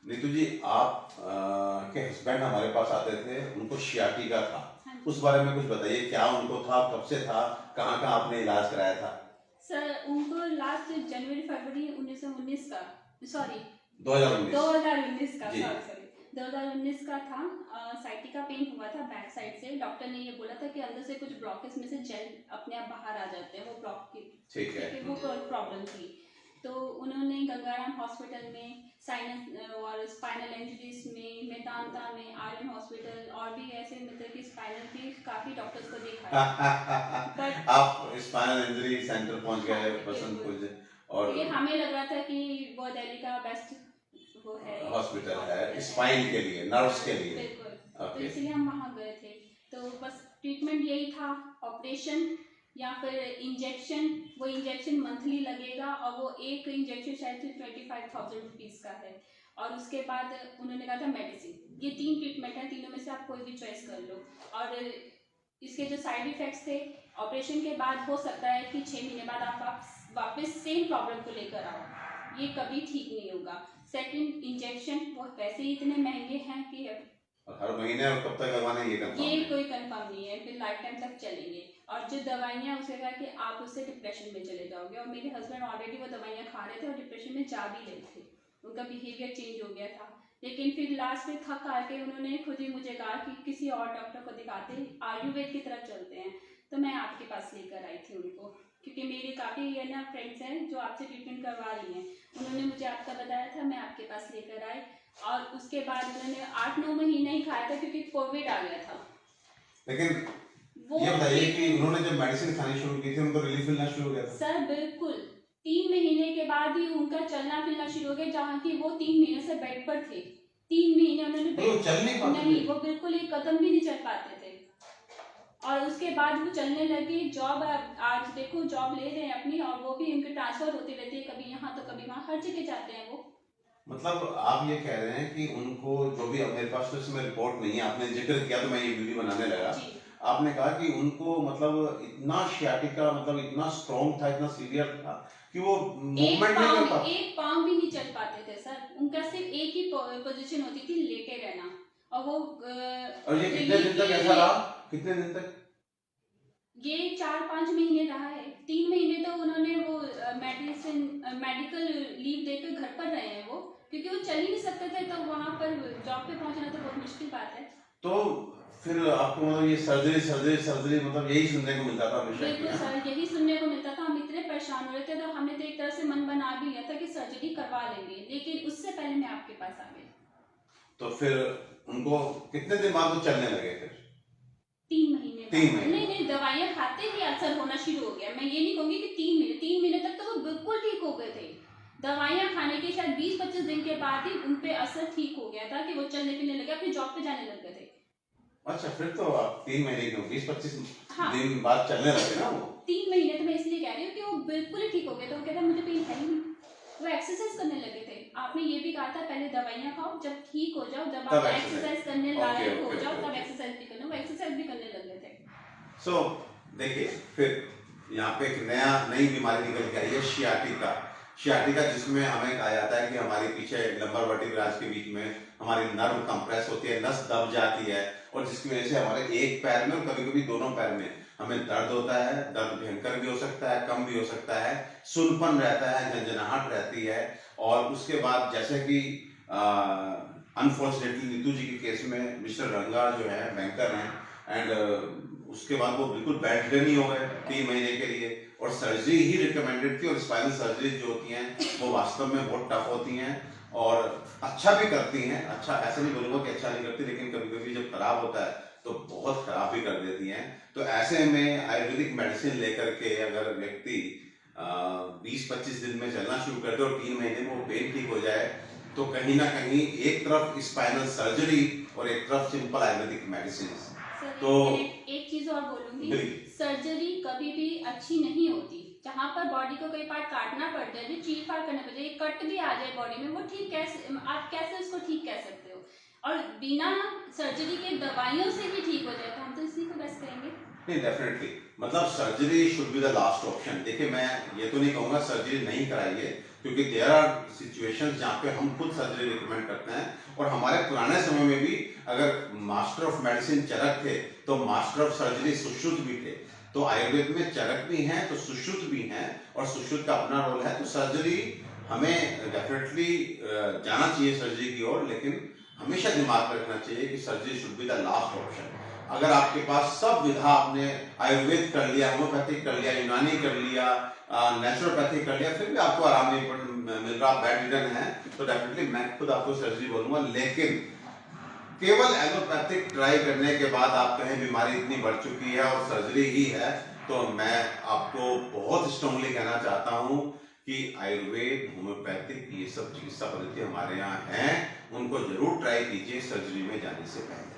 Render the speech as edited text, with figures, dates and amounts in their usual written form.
नीतू जी, आप के हस्बैंड हमारे पास आते थे, उनको शियाटिका था। हाँ उस जी। बारे में कुछ बताइए, क्या उनको था, कब से था, कहाँ कहाँ आपने इलाज कराया था? सर उनको लास्ट जनवरी फरवरी 1919 का, सॉरी 2019। 2019 का, जी। सॉरी सॉरी 2019 का था। साइटिका पेन हुआ था बैक साइड से। डॉक्टर ने ये बोला था कि अंदर से कुछ ब्लॉकेज में से जेल अपने आप बाहर आ जाते हैं, वो ब्लॉक की, ठीक है। ठीक है, वो प्रॉब्लम थी। तो उन्होंने गंगाराम हॉस्पिटल में, साइनस और स्पाइनल इंजरीज में, मेदांता में, आर्यन हॉस्पिटल और भी ऐसे मतलब कि स्पाइनल के काफ़ी डॉक्टर्स को दिखाया। बट आप स्पाइनल इंजरी सेंटर पहुंच हाँ गए, जी बसंत बिल्कुल, कुंज, और क्योंकि हमें लग रहा था कि वो दिल्ली का बेस्ट वो है, हॉस्पिटल है हॉस्पिटल स्पाइन के लिए, है। नर्व्स के लिए। बिल्कुल। तो ओके। इसलिए हम वहाँ गए थे। तो बस ट्रीटमेंट यही था, ऑपरेशन या फिर इंजेक्शन। वो इंजेक्शन मंथली लगेगा और वो एक इंजेक्शन शायद 25,000 रुपीज़ का है। और उसके बाद उन्होंने कहा था मेडिसिन। ये 3 ट्रीटमेंट है, तीनों में से आप कोई भी चॉइस कर लो। और इसके जो साइड इफेक्ट्स थे, ऑपरेशन के बाद हो सकता है कि 6 महीने बाद आप वापस सेम प्रॉब्लम को लेकर आओ, ये कभी ठीक नहीं होगा। सेकंड इंजेक्शन वो वैसे ही इतने महंगे हैं कि और हर महीने और कब तक लगवाना है, ये कंफर्म ये नहीं। कोई कंफर्म नहीं है, फिर लाइफ टाइम तक चलेंगे। और जो दवाइयाँ उसके कहा कि आप उससे डिप्रेशन में चले जाओगे, और मेरे हस्बैंड ऑलरेडी वो दवाइयाँ खा रहे थे और डिप्रेशन में जा भी रहे थे, उनका बिहेवियर चेंज हो गया था। लेकिन फिर लास्ट में थक आके उन्होंने खुद ही मुझे कहा कि किसी और डॉक्टर को दिखाते, आयुर्वेद की तरफ चलते हैं। तो मैं आपके पास लेकर आई थी उनको, क्योंकि मेरे काफ़ी है ना फ्रेंड्स हैं जो आपसे ट्रीटमेंट करवा रही हैं। उन्होंने मुझे आपका बताया था, मैं आपके पास लेकर आई। और उसके बाद उन्होंने 8-9 महीने ही खाया था, क्योंकि कोविड आ गया था। लेकिन वो ये बताइए कि ट्रीटमेंट उन्होंने जब मेडिसिन खानी शुरू की थी, उनको रिलीफ मिलना शुरू हो गया था? सर बिल्कुल 3 महीने के बाद ही उनका चलना फिरना शुरू हो गया, जहाँ की वो 3 महीने से बेड पर थे। 3 महीने उन्होंने तो वो चल नहीं पाते नहीं, थे? वो बिल्कुल एक कदम भी नहीं चल पाते थे। और उसके बाद वो चलने लगे। जॉब, आज देखो जॉब ले रहे हैं अपनी, और वो भी उनके ट्रांसफर होती रहती है, कभी यहाँ तो कभी वहाँ, हर जगह जाते हैं वो। मतलब आप ये कह रहे हैं कि उनको जो भी, अब मेरे पास तो इसमें रिपोर्ट नहीं है, आपने जिक्र किया तो मैं ये वीडियो बनाने लगा। जी। आपने कहा कि उनको मतलब इतना शियाटिका, मतलब इतना स्ट्रॉन्ग था, इतना सीवियर था कि वो मूवमेंट नहीं कर पाते। एक पाँव भी नहीं चल पाते थे सर। उनका सिर्फ एक ही पोजीशन होती थी, लेटे रहना। और वो और ये कितने दिन तक ऐसा रहा? कितने दिन तक? ये 4-5 महीने रहा है। 3 महीने तो उन्होंने वो मेडिसिन, मेडिकल लीव देकर घर पर रहे हैं वो, क्योंकि वो चल ही नहीं सकते थे। तो वहाँ पर जॉब पे पहुँचना तो बहुत मुश्किल बात है। तो फिर आपको मतलब ये सर्जरी सर्जरी सर्जरी, मतलब यही सुनने को मिलता था हमेशा कि? बिल्कुल सर, यही सुनने को मिलता था। हम इतने परेशान हो रहे थे, तो हमने तो एक तरह से मन बना भी लिया था कि सर्जरी करवा लेंगे, लेकिन उससे पहले मैं आपके पास आ गई। तो फिर उनको कितने दिन बाद वो चलने लगे फिर? 3 महीने बाद। 3 महीने? नहीं नहीं, दवाइयाँ खाते ही असर होना शुरू हो गया। मैं ये नहीं कहूँगी कि 3 महीने तक तो वो बिल्कुल ठीक हो गए थे। दवाइयाँ खाने के शायद 20-25 दिन के बाद ही उन पे असर ठीक हो गया था, कि वो चलने फिरने लगे, अपनी जॉब पे जाने लग गए थे। अच्छा, फिर तो आप 3 महीने क्यों, 20-25 हाँ, दिन बाद चलने लगे ना वो? 3 महीने तो मैं इसलिए कह रही हूँ कि वो बिल्कुल ही ठीक हो गए थे। वो कहता मुझे पेन है ही नहीं। वो एक्सरसाइज करने लगे थे। आपने ये भी कहा था पहले दवाइयाँ खाओ, जब ठीक हो जाओ, जब तब आप एक्सरसाइज। एक्सरसाइज करने ओके लायक हो ओके जाओ, तब ओके। एक्सरसाइज भी करना। वो एक्सरसाइज भी करने लग गए थे। सो देखिए, फिर यहाँ पे एक नई बीमारी निकल के आई है, शियाटिका। शियाटिका, जिसमें हमें कहा जाता है कि हमारे पीछे लंबर वर्टिब्रास के बीच में हमारी नर्व कंप्रेस होती है, नस दब जाती है, और जिसकी वजह से हमारे एक पैर में और कभी कभी दोनों पैर में हमें दर्द होता है। दर्द भयंकर भी हो सकता है, कम भी हो सकता है, सुनपन रहता है, झंझनाहट रहती है। और उसके बाद जैसे कि अनफॉर्चुनेटली नीतू जी के केस में मिस्टर रंगा जो है बैंकर हैं, एंड उसके बाद वो बिल्कुल बेड रिडन ही हो गए 3 महीने के लिए, और सर्जरी ही रिकमेंडेड थी। और स्पाइनल सर्जरी जो होती हैं वो वास्तव में बहुत टफ होती हैं, और अच्छा भी करती हैं। अच्छा, ऐसे नहीं बोलूँगा कि अच्छा नहीं करती, लेकिन कभी कभी जब खराब होता है तो बहुत खराब भी कर देती हैं। तो ऐसे में आयुर्वेदिक मेडिसिन लेकर के अगर व्यक्ति 20-25 दिन में चलना शुरू कर दे और 3 महीने में वो पेन ठीक हो जाए, तो कहीं ना कहीं एक तरफ स्पाइनल सर्जरी और एक तरफ सिंपल आयुर्वेदिक मेडिसिन। सर तो एक चीज और बोलूंगी, बिल्कुल। सर्जरी कभी भी अच्छी नहीं होती। जहाँ पर बॉडी को कोई पार्ट काटना पड़ जाए, जो चीर फाड़ करना पड़ जाए, कट भी आ जाए बॉडी में, वो ठीक कैसे, आप कैसे उसको ठीक कह सकते हो? और बिना सर्जरी के दवाइयों से ही ठीक हो जाए, तो हम तो इसी को बेस्ट कहेंगे। नहीं, डेफिनेटली, मतलब surgery should be the last option. देखिए, मैं ये तो नहीं कहूँगा सर्जरी नहीं कराइए, क्योंकि देयर आर सिचुएशंस जहाँ पे हम खुद सर्जरी रिकमेंड करते हैं। और हमारे पुराने समय में भी अगर मास्टर ऑफ मेडिसिन चरक थे तो मास्टर ऑफ सर्जरी सुश्रुत भी थे। तो आयुर्वेद में चरक भी हैं तो सुश्रुत भी हैं, और सुश्रुत का अपना रोल है। तो सर्जरी हमें डेफिनेटली जाना चाहिए सर्जरी की ओर, लेकिन हमेशा दिमाग में रखना चाहिए कि surgery should be the last option. अगर आपके पास सब विधा, आपने आयुर्वेद कर लिया, होम्योपैथिक कर लिया, यूनानी कर लिया, नेचुरोपैथिक कर लिया, फिर भी आपको आराम नहीं मिल रहा, बेड रिडन है, तो डेफिनेटली मैं खुद आपको सर्जरी बोलूंगा। लेकिन केवल एलोपैथिक ट्राई करने के बाद आप कहें बीमारी इतनी बढ़ चुकी है और सर्जरी ही है, तो मैं आपको बहुत स्ट्रांगली कहना चाहता हूं कि आयुर्वेद, होम्योपैथिक, ये सब चिकित्सा पद्धति हमारे यहाँ हैं, उनको जरूर ट्राई कीजिए सर्जरी में जाने से पहले।